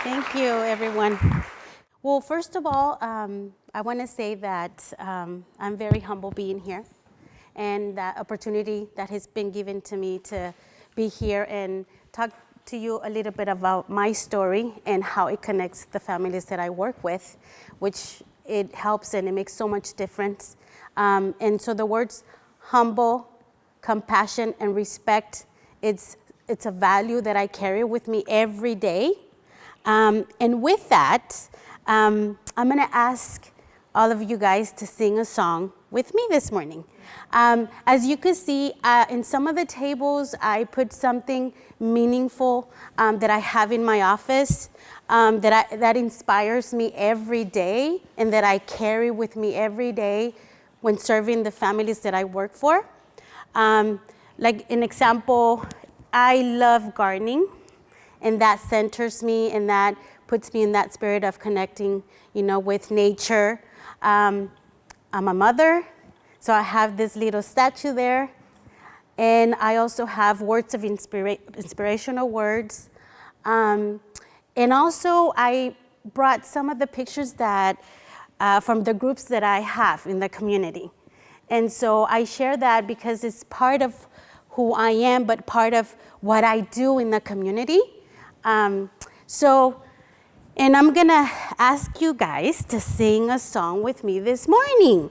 Thank you, everyone. Well, first of all, I want to say that I'm very humble being here, and that opportunity that has been given to me to be here and talk to you a little bit about my story and how it connects the families that I work with, which it helps and it makes so much difference. And so the words humble, compassion, and respect, it's a value that I carry with me every day. And with that, I'm going to ask all of you guys to sing a song with me this morning. As you can see, in some of the tables, I put something meaningful that I have in my office that inspires me every day and that I carry with me every day when serving the families that I work for. Like an example, I love gardening. And that centers me, and that puts me in that spirit of connecting, with nature. I'm a mother, so I have this little statue there. And I also have words of inspirational words. And also, I brought some of the pictures that from the groups that I have in the community. And so I share that because it's part of who I am, but part of what I do in the community. And I'm gonna ask you guys to sing a song with me this morning,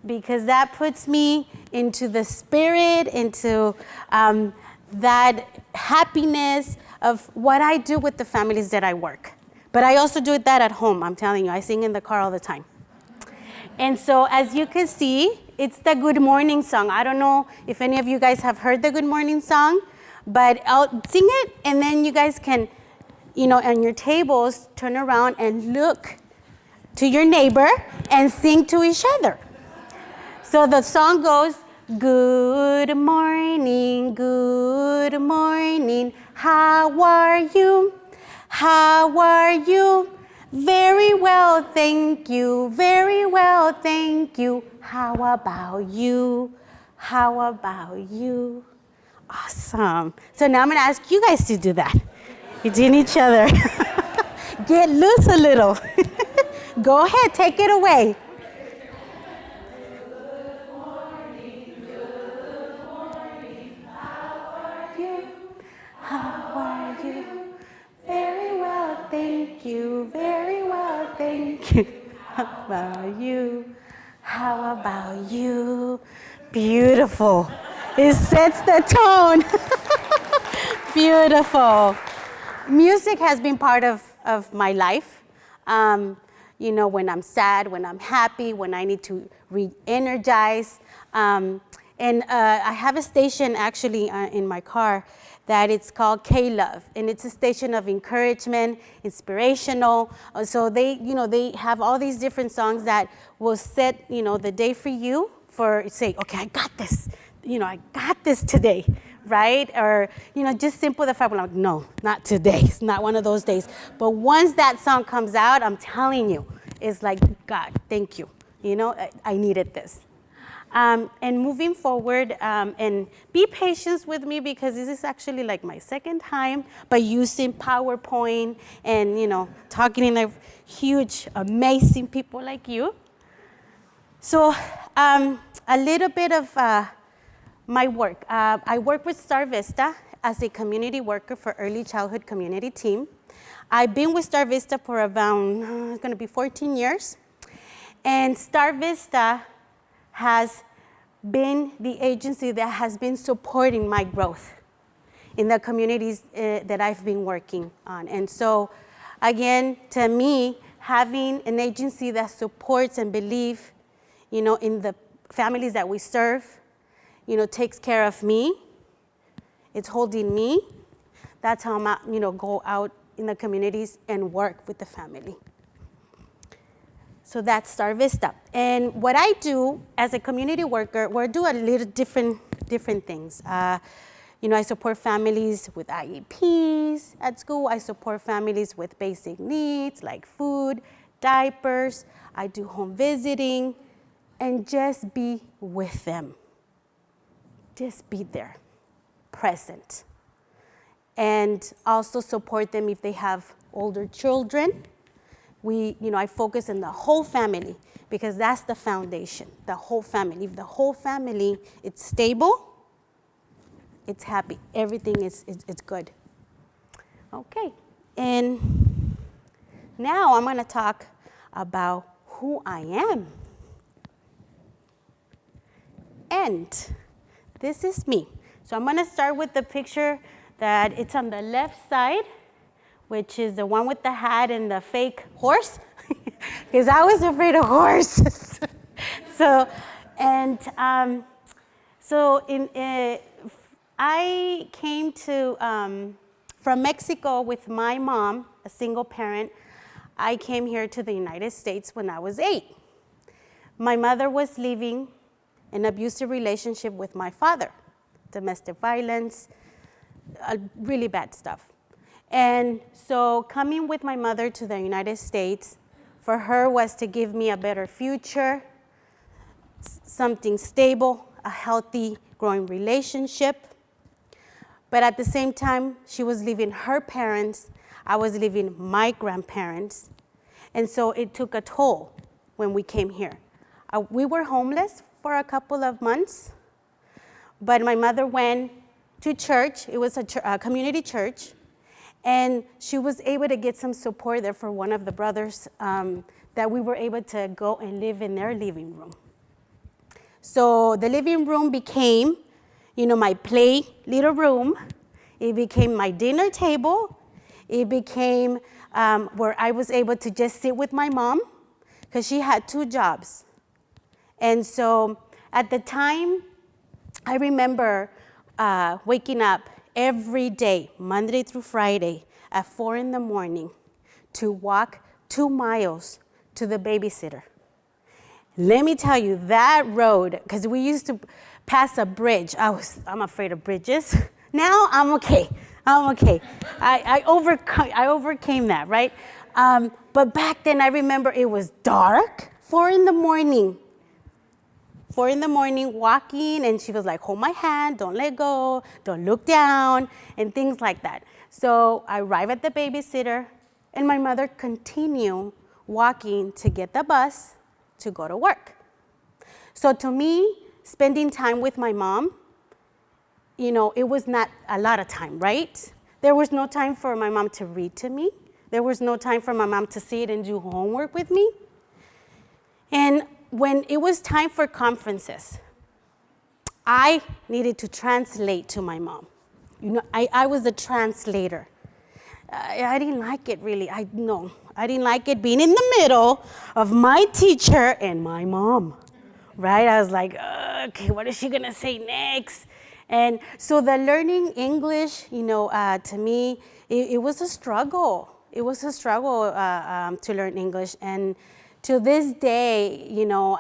because that puts me into the spirit, into that happiness of what I do with the families that I work. But I also do that at home, I'm telling you, I sing in the car all the time. And so as you can see, it's the Good Morning song. I don't know if any of you guys have heard the Good Morning song, but I'll sing it, and then you guys can, on your tables, turn around and look to your neighbor and sing to each other. So the song goes, good morning, how are you? How are you? Very well, thank you, very well, thank you. How about you? How about you? Awesome. So now I'm gonna ask you guys to do that. Between each other. Get loose a little. Go ahead, take it away. Good morning, how are you? How are you? Very well, thank you, very well, thank you. How about you? How about you? Beautiful. It sets the tone. Beautiful. Music has been part of my life. When I'm sad, when I'm happy, when I need to re-energize. And I have a station actually in my car that it's called K-Love. And it's a station of encouragement, inspirational. So they have all these different songs that will set, the day for you for say, okay, I got this. I got this today. Right? Or, just simple the fact, like, no, not today. It's not one of those days. But once that song comes out, I'm telling you, it's like, God, thank you. I needed this. And moving forward, and be patient with me, because this is actually like my second time, but using PowerPoint and, talking in a huge, amazing people like you. So a little bit of my work. I work with StarVista as a community worker for early childhood community team. I've been with StarVista for around, it's going to be 14 years. And StarVista has been the agency that has been supporting my growth in the communities that I've been working on. And so, again, to me, having an agency that supports and believes, in the families that we serve, takes care of me. It's holding me. That's how I'm out, go out in the communities and work with the family. So that's StarVista. And what I do as a community worker, I do a little different things. I support families with IEPs at school. I support families with basic needs like food, diapers. I do home visiting, and just be with them. Just be there, present. and also support them if they have older children. I focus on the whole family because that's the foundation, the whole family. If the whole family is stable, it's happy, everything is good. Okay, and now I'm gonna talk about who I am. And this is me. So I'm gonna start with the picture that it's on the left side, which is the one with the hat and the fake horse, because I was afraid of horses. I came from Mexico with my mom, a single parent. I came here to the United States when I was 8. My mother was living an abusive relationship with my father, domestic violence, really bad stuff. And so coming with my mother to the United States, for her was to give me a better future, something stable, a healthy, growing relationship. But at the same time, she was leaving her parents, I was leaving my grandparents. And so it took a toll when we came here. We were homeless for a couple of months, but my mother went to church. It was a community church, and she was able to get some support there for one of the brothers that we were able to go and live in their living room. So the living room became, my play little room. It became my dinner table. It became where I was able to just sit with my mom because she had 2 jobs. And so at the time, I remember waking up every day, Monday through Friday, at 4 in the morning to walk 2 miles to the babysitter. Let me tell you, that road, because we used to pass a bridge. I'm afraid of bridges. Now I'm okay. I overcame that, right? But back then I remember it was dark, 4 in the morning. 4 in the morning walking, and she was like, hold my hand, don't let go, don't look down, and things like that. So I arrive at the babysitter, and my mother continued walking to get the bus to go to work. So to me, spending time with my mom, it was not a lot of time, right? There was no time for my mom to read to me. There was no time for my mom to sit and do homework with me. And when it was time for conferences, I needed to translate to my mom. I was a translator. I didn't like it really. I didn't like it being in the middle of my teacher and my mom, right? I was like, okay, what is she gonna say next? And so the learning English, to me, it was a struggle. It was a struggle to learn English. And to this day,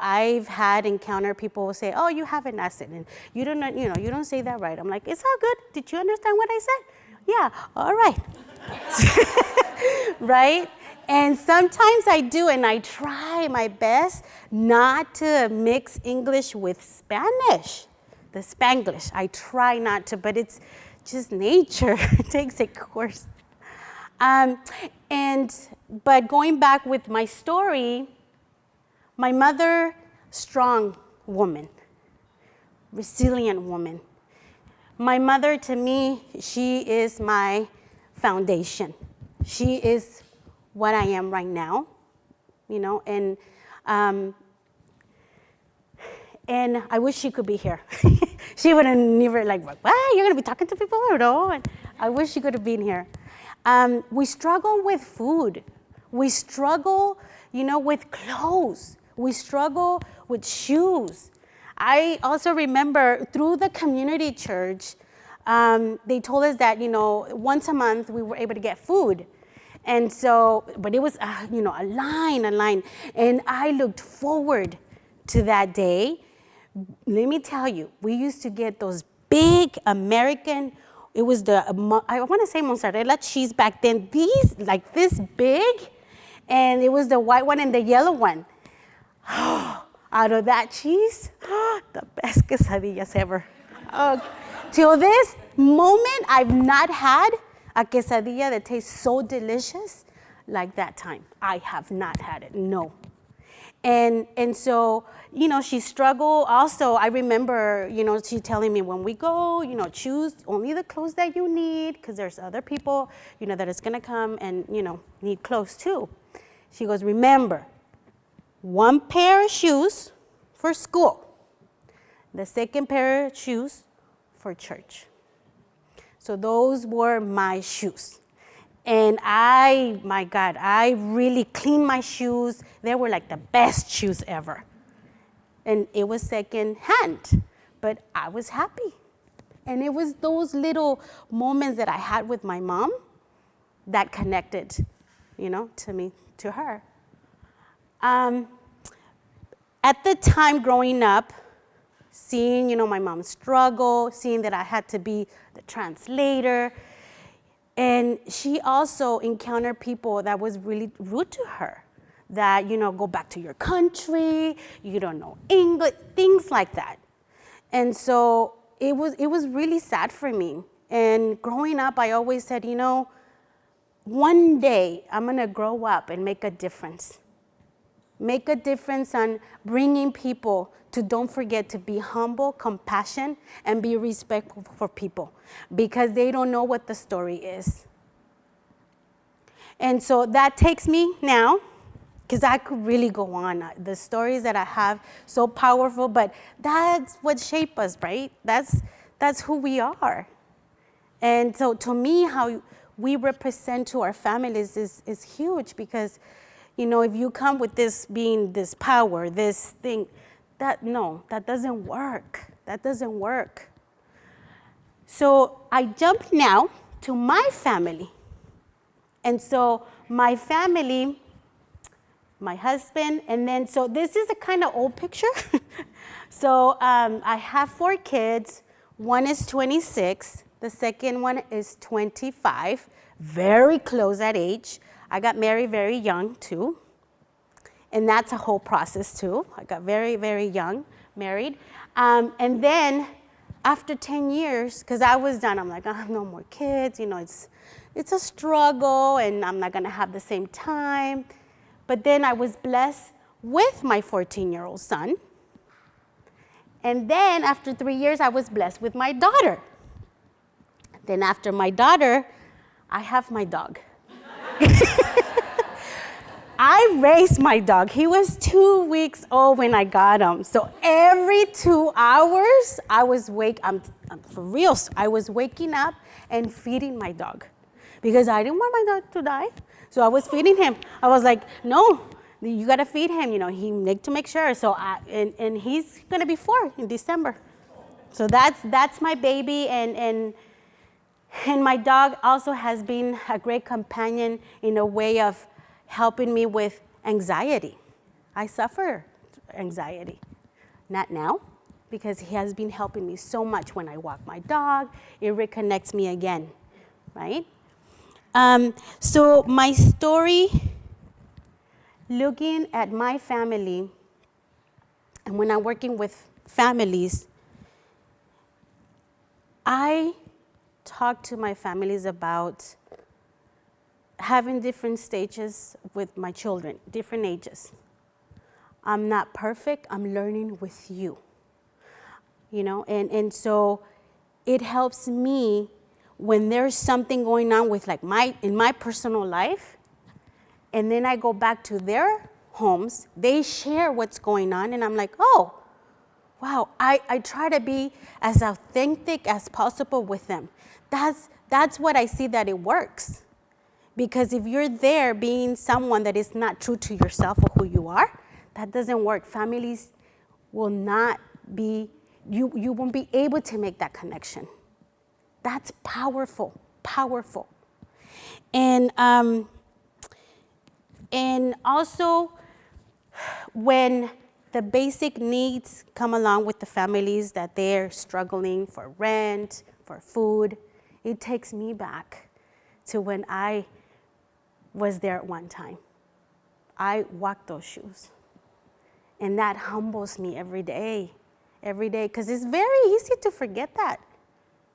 I've had encountered people who say, oh, you have an accent, and you don't say that right. I'm like, it's all good. Did you understand what I said? Yeah, all right. Right? And sometimes I do, and I try my best not to mix English with Spanish, the Spanglish. I try not to, but it's just nature. It takes a course. But going back with my story, my mother, strong woman, resilient woman. My mother, to me, she is my foundation. She is what I am right now, and I wish she could be here. She would have never what? You're gonna be talking to people, And I wish she could have been here. We struggle with food. We struggle, with clothes. We struggle with shoes. I also remember through the community church, they told us that, once a month we were able to get food. And so, but it was, a line. And I looked forward to that day. Let me tell you, we used to get those big American, it was I want to say mozzarella cheese back then, these, like this big, and it was the white one and the yellow one. Out of that cheese, the best quesadillas ever. Till this moment, I've not had a quesadilla that tastes so delicious like that time. I have not had it, no. And so, she struggled. Also, I remember, she telling me when we go, choose only the clothes that you need because there's other people, that is going to come and, need clothes too. She goes, remember, one pair of shoes for school, the second pair of shoes for church. So those were my shoes. And my God, I really cleaned my shoes. They were like the best shoes ever. And it was second hand, but I was happy. And it was those little moments that I had with my mom that connected, to me, to her. At the time growing up, seeing, my mom struggle, seeing that I had to be the translator, and she also encountered people that was really rude to her, that, go back to your country, you don't know English, things like that. And so it was really sad for me. And growing up, I always said, one day I'm gonna grow up and make a difference. Make a difference on bringing people to don't forget to be humble, compassionate, and be respectful for people because they don't know what the story is. And so that takes me now, because I could really go on. The stories that I have, so powerful, but that's what shapes us, right? That's who we are. And so to me, how we represent to our families is huge because, if you come with this being this power, this thing, that doesn't work. That doesn't work. So I jump now to my family. And so my family, my husband, and then, so this is a kind of old picture. So I have 4 kids. One is 26. The second one is 25, very close at age. I got married very young too. And that's a whole process too. I got very, very young married. And then after 10 years, because I was done, I'm like, I have no more kids. It's a struggle and I'm not gonna have the same time. But then I was blessed with my 14-year-old son. And then after 3 years, I was blessed with my daughter. Then after my daughter, I have my dog. I raised my dog. He was 2 weeks old when I got him. So every 2 hours, I was I'm for real, I was waking up and feeding my dog because I didn't want my dog to die. So I was feeding him. I was like, no, you gotta feed him. He need to make sure. So and he's gonna be 4 in December. So that's my baby, and my dog also has been a great companion in a way of helping me with anxiety. I suffer anxiety. Not now, because he has been helping me so much when I walk my dog. It reconnects me again, right? So my story, looking at my family, and when I'm working with families, I talk to my families about having different stages with my children, different ages. I'm not perfect, I'm learning with you. And so it helps me when there's something going on with in my personal life, and then I go back to their homes, they share what's going on, and I'm like, oh, wow, I try to be as authentic as possible with them. That's what I see that it works. Because if you're there being someone that is not true to yourself or who you are, that doesn't work. Families will not be, you won't be able to make that connection. That's powerful, powerful. And also, when the basic needs come along with the families that they're struggling for rent, for food, it takes me back to when I was there at one time. I walked those shoes. And that humbles me every day, because it's very easy to forget that.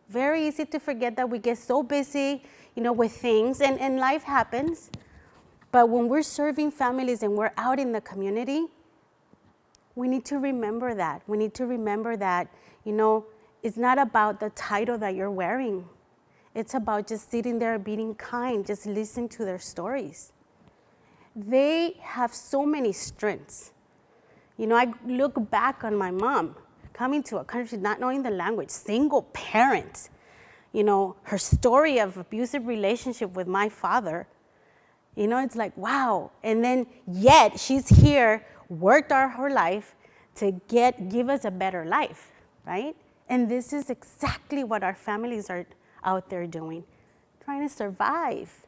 Very easy to forget that. We get so busy, with things, and life happens. But when we're serving families and we're out in the community, we need to remember that. We need to remember that, it's not about the title that you're wearing. It's about just sitting there being kind, just listen to their stories. They have so many strengths. I look back on my mom coming to a country, not knowing the language, single parent, her story of abusive relationship with my father. It's like, wow. And then yet she's here, worked her life to give us a better life, right? And this is exactly what our families are out there doing, trying to survive,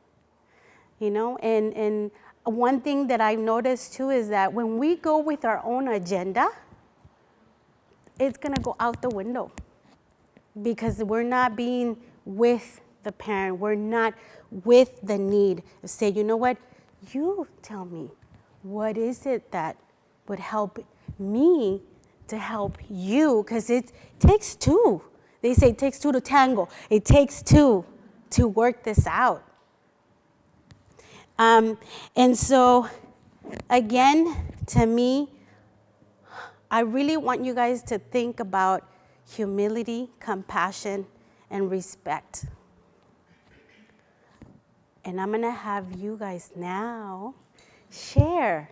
and one thing that I've noticed too is that when we go with our own agenda, it's gonna go out the window because we're not being with the parent, we're not with the need. Say, you know what, you tell me, what is it that would help me to help you? Because it takes two. They say it takes two to tango. It takes two to work this out. And so, again, to me, I really want you guys to think about humility, compassion, and respect. And I'm going to have you guys now share.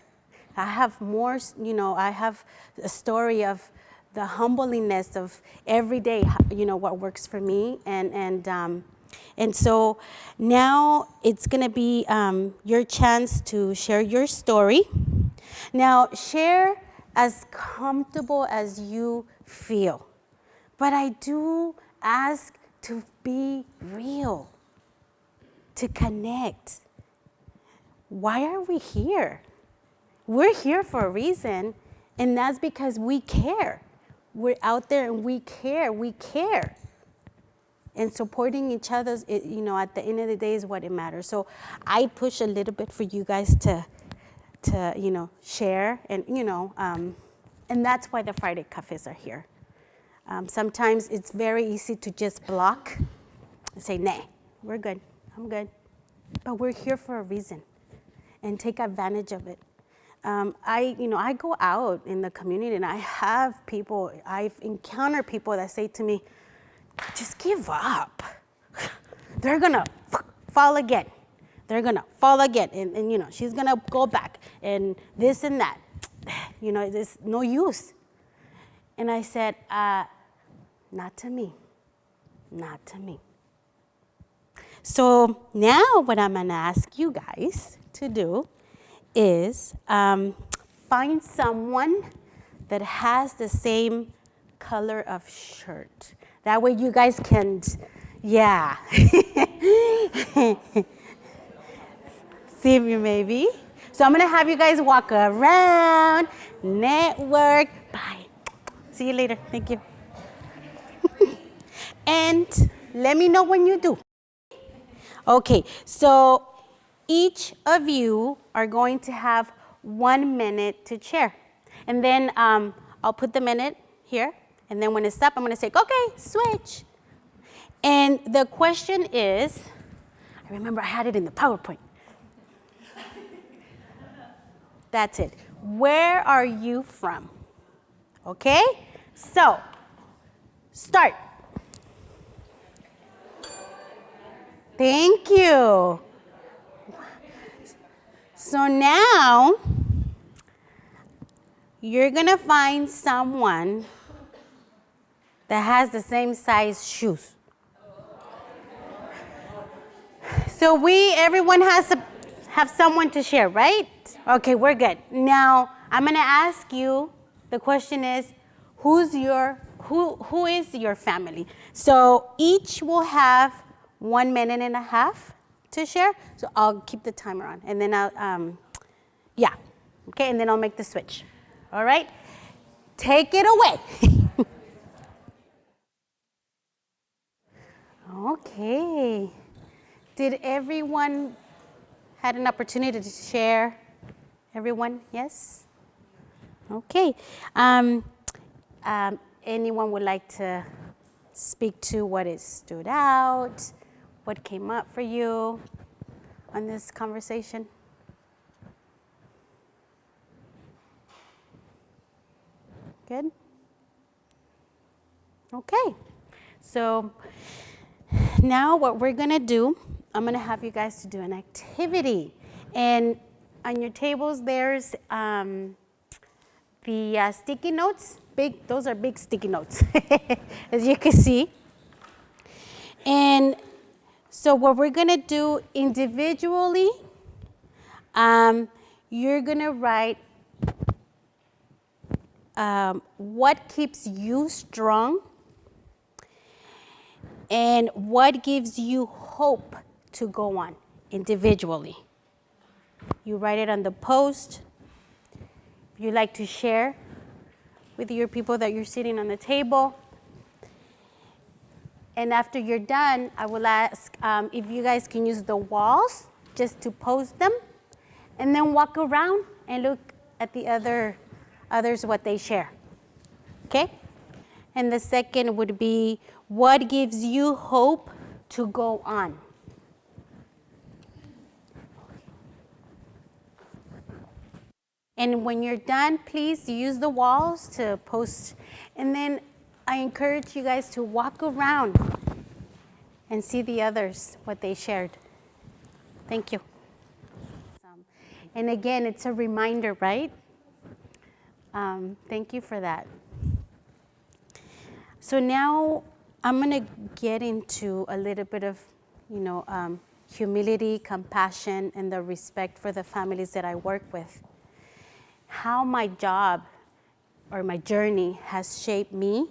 I have more, I have a story of the humbliness of every day, what works for me. And so now it's going to be your chance to share your story. Now, share as comfortable as you feel. But I do ask to be real, to connect. Why are we here? We're here for a reason, and that's because we care. We're out there and we care. And supporting each other, at the end of the day is what it matters. So I push a little bit for you guys to share, and and that's why the Friday cafes are here. Sometimes it's very easy to just block and say, nah, we're good, I'm good. But we're here for a reason, and take advantage of it. I go out in the community and I've encountered people that say to me, just give up. They're gonna fall again. They're gonna fall again. And she's gonna go back and this and that. There's no use. And I said, not to me, not to me. So now what I'm gonna ask you guys to do is find someone that has the same color of shirt. That way you guys can, yeah. See me maybe. So I'm gonna have you guys walk around, network, bye. See you later, thank you. And let me know when you do. Okay, so each of you are going to have 1 minute to share. And then I'll put the minute here. And then when it's up, I'm going to say, okay, switch. And the question is, I remember I had it in the PowerPoint. That's it. Where are you from? Okay? So, start. Thank you. So now, you're going to find someone that has the same size shoes. So everyone has to have someone to share, right? Okay, we're good. Now, I'm going to ask you, the question is, who is your family? So each will have 1.5 minutes to share. So I'll keep the timer on, and then yeah. Okay, and then I'll make the switch. All right? Take it away. Okay. Did everyone had an opportunity to share? Everyone, yes? Okay. Anyone would like to speak to what it stood out, What came up for you on this conversation? Good? Okay. So now what we're going to do, I'm going to have you guys to do an activity. And on your tables, there's the sticky notes. Those are big sticky notes, as you can see. And so what we're going to do individually, you're going to write what keeps you strong and what gives you hope to go on individually. You write it on the post. If you like to share with your people that you're sitting on the table. And after you're done, I will ask if you guys can use the walls just to post them, and then walk around and look at the others what they share. Okay? And the second would be, what gives you hope to go on? And when you're done, please use the walls to post. And then I encourage you guys to walk around and see the others, what they shared. Thank you. And again, it's a reminder, right? Thank you for that. So now I'm going to get into a little bit of, humility, compassion, and the respect for the families that I work with. How my job or my journey has shaped me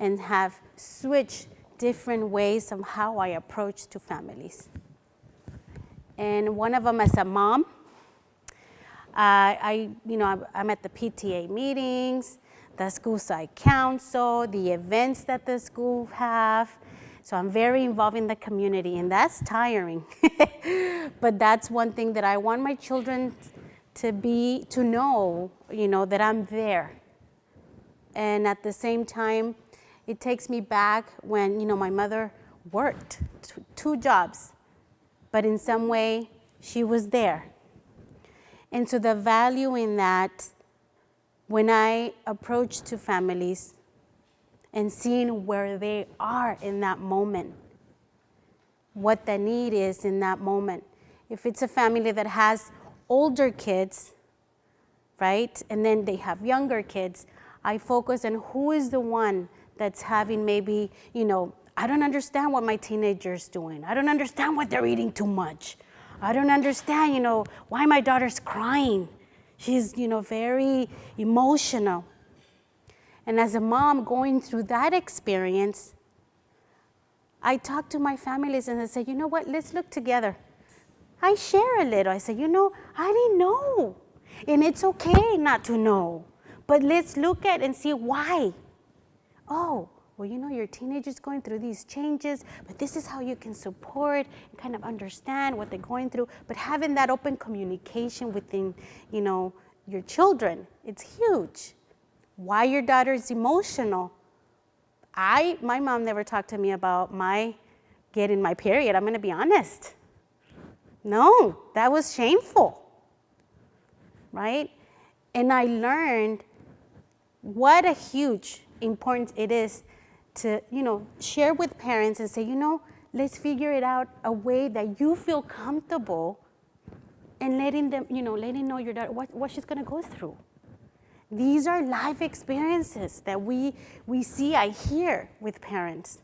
and have switched different ways of how I approach to families. And one of them as a mom, I'm at the PTA meetings, the school side council, the events that the school have. So I'm very involved in the community, and that's tiring. But that's one thing that I want my children to know, that I'm there. And at the same time, it takes me back when, my mother worked two jobs, but in some way she was there. And so the value in that, when I approach to families and seeing where they are in that moment, what the need is in that moment. If it's a family that has older kids, right, and then they have younger kids, I focus on who is the one that's having maybe, I don't understand what my teenager's doing. I don't understand what they're eating too much. I don't understand, why my daughter's crying. She's, very emotional. And as a mom going through that experience, I talk to my families and I say, you know what, let's look together. I share a little. I say, I didn't know. And it's okay not to know. But let's look at and see why. Oh, well, your teenager's going through these changes, but this is how you can support and kind of understand what they're going through. But having that open communication within, your children, it's huge. Why your daughter is emotional. My mom never talked to me about my getting my period. I'm going to be honest. No, that was shameful, right? And I learned what a huge importance it is to, share with parents and say, let's figure it out a way that you feel comfortable and letting them, letting know your daughter what she's going to go through. These are life experiences that we see, I hear with parents.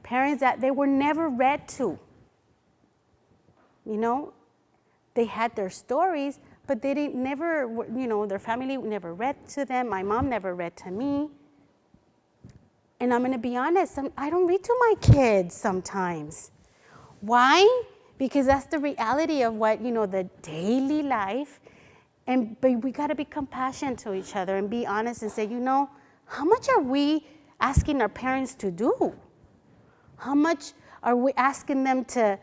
Parents that they were never read to. They had their stories, but they didn't never, their family never read to them. My mom never read to me. And I'm going to be honest, I don't read to my kids sometimes. Why? Because that's the reality of what, the daily life. But we got to be compassionate to each other and be honest and say, how much are we asking our parents to do? How much are we asking them to,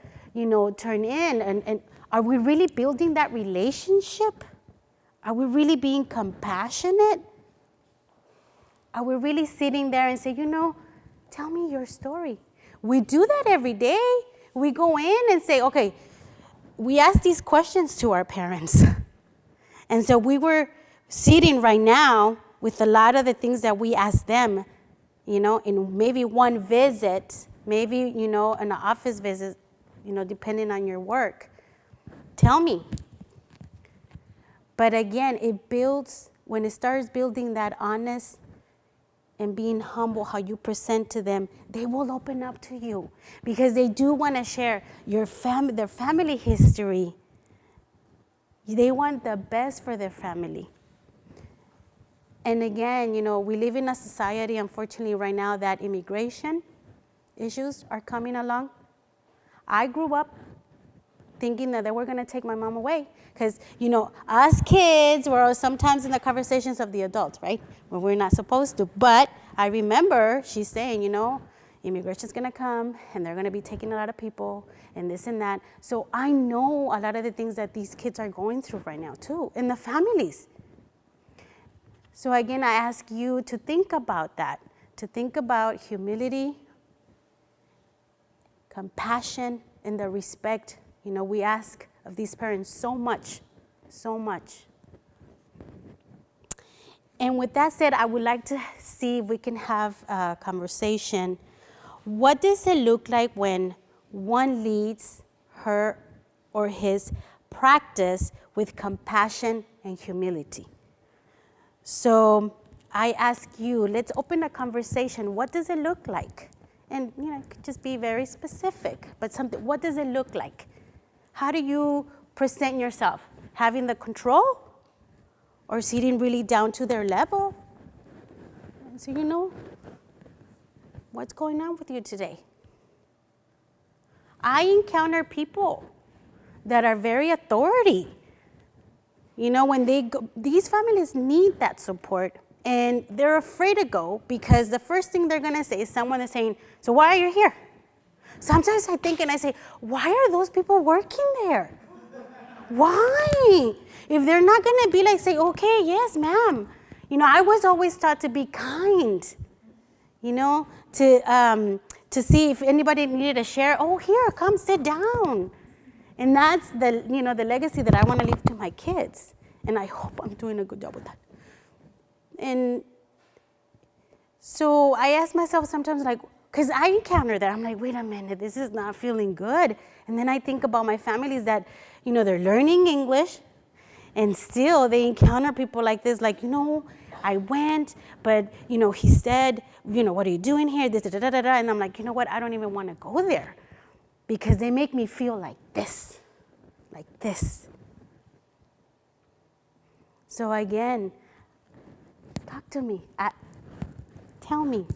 turn in? And are we really building that relationship? Are we really being compassionate? Are we really sitting there and say, tell me your story? We do that every day. we go in and say, okay, we ask these questions to our parents. And so we were sitting right now with a lot of the things that we asked them, in maybe one visit, maybe, an office visit, depending on your work. Tell me. But again, it builds, when it starts building that honest and being humble, how you present to them, they will open up to you because they do want to share their family history. They want the best for their family. And again, we live in a society, unfortunately, right now that immigration issues are coming along. I grew up thinking that they were going to take my mom away because, us kids were sometimes in the conversations of the adults, right? When we're not supposed to. But I remember she's saying, immigration's going to come and they're going to be taking a lot of people and this and that. So I know a lot of the things that these kids are going through right now too, in the families. So again, I ask you to think about that, to think about humility, compassion, and the respect. We ask of these parents so much, so much. And with that said, I would like to see if we can have a conversation. What does it look like when one leads her or his practice with compassion and humility? So I ask you, let's open a conversation. What does it look like? And it could just be very specific, but what does it look like? How do you present yourself? Having the control or sitting really down to their level? And so, what's going on with you today? I encounter people that are very authority. When they go, these families need that support and they're afraid to go because the first thing they're going to say is someone is saying, so why are you here? Sometimes I think and I say, why are those people working there? Why? If they're not going to be like, say, okay, yes, ma'am. I was always taught to be kind, to see if anybody needed a share. Oh, here, come sit down. And that's the legacy that I want to leave to my kids. And I hope I'm doing a good job with that. And so I ask myself sometimes, because I encounter that. I'm like, wait a minute, this is not feeling good. And then I think about my families that, they're learning English. And still they encounter people like this, I went, but, he said, what are you doing here? This, da, da, da, da. And I'm like, what? I don't even want to go there. Because they make me feel like this. So again, talk to me. Tell me,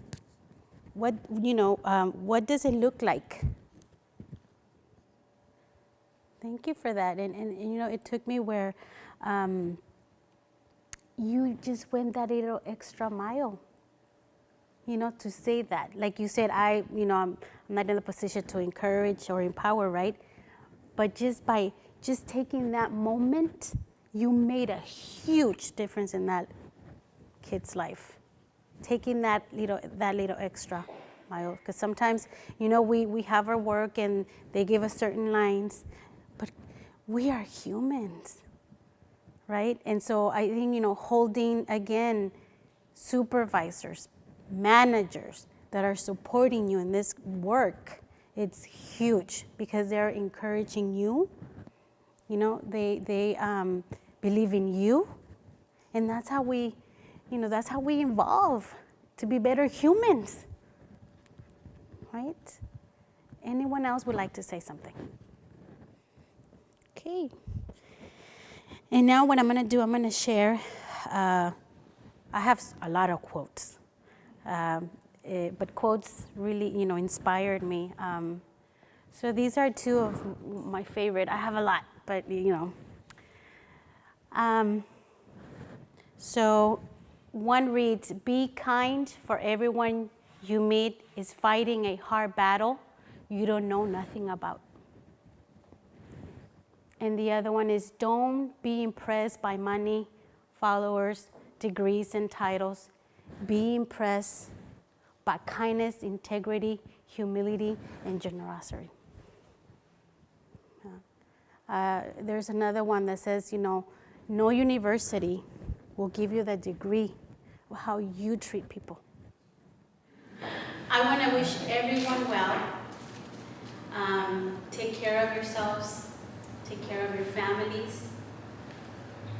what does it look like? Thank you for that. And it took me where you just went that little extra mile. To say that. Like you said, I'm not in a position to encourage or empower, right? But just by taking that moment, you made a huge difference in that kid's life. Taking that little extra mile. Because sometimes, we have our work and they give us certain lines, but we are humans, right? And so I think, holding, again, supervisors, managers that are supporting you in this work, it's huge because they're encouraging you. They believe in you, and that's how we evolve to be better humans, right? Anyone else would like to say something? Okay. And now what I'm going to do, I'm going to share. I have a lot of quotes. But quotes really, inspired me. So these are two of my favorite. I have a lot, but So one reads, "Be kind, for everyone you meet is fighting a hard battle you don't know nothing about." And the other one is, "Don't be impressed by money, followers, degrees, and titles. Be impressed by kindness, integrity, humility, and generosity." There's another one that says, no university will give you the degree of how you treat people. I want to wish everyone well. Take care of yourselves. Take care of your families.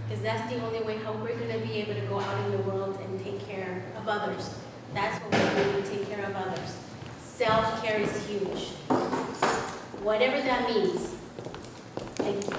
Because that's the only way how we're going to be able to go out in the world and take care of others. That's what we're doing, take care of others. Self-care is huge. Whatever that means. Thank you.